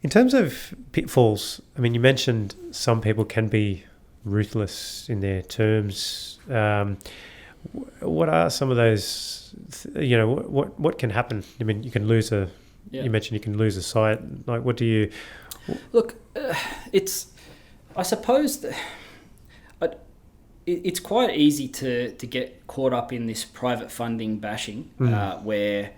In terms of pitfalls, I mean, you mentioned some people can be ruthless in their terms. What are some of those, what can happen? I mean, you can lose you mentioned you can lose a site. Like, what do you... Look, I suppose that it's quite easy to get caught up in this private funding bashing, where,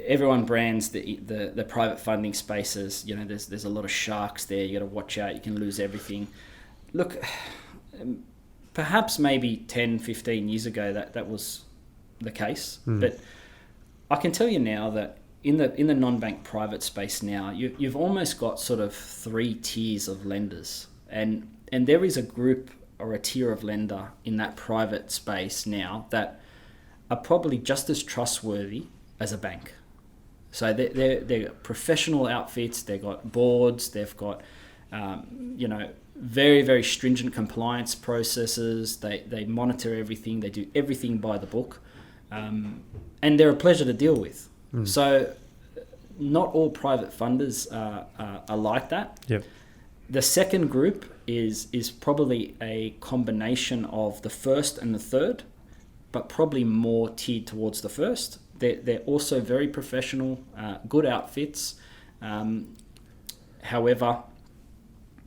everyone brands the private funding spaces. There's a lot of sharks there. You got to watch out. You can lose everything. Look, perhaps maybe 10, 15 years ago that was the case, but I can tell you now that in the non-bank private space now, you've almost got sort of 3 tiers of lenders, and there is a group or a tier of lender in that private space now that are probably just as trustworthy as a bank. So they're professional outfits. They've got boards. They've got very, very stringent compliance processes. They monitor everything. They do everything by the book, and they're a pleasure to deal with. So not all private funders are like that. Yep. The second group is probably a combination of the first and the third, but probably more tiered towards the first. They're also very professional, good outfits. However,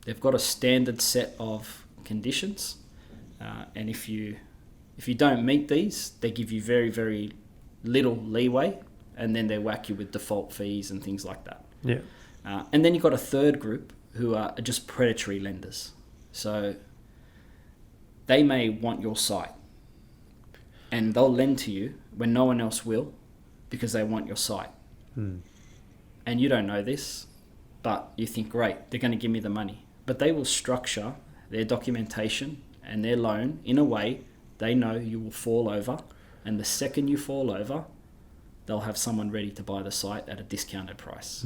they've got a standard set of conditions, and if you don't meet these, they give you very, very little leeway, and then they whack you with default fees and things like that. Yeah. And then you've got a third group who are just predatory lenders. So they may want your site, and they'll lend to you when no one else will, because they want your site. And you don't know this, but you think, great, they're going to give me the money. But they will structure their documentation and their loan in a way they know you will fall over, and the second you fall over, they'll have someone ready to buy the site at a discounted price.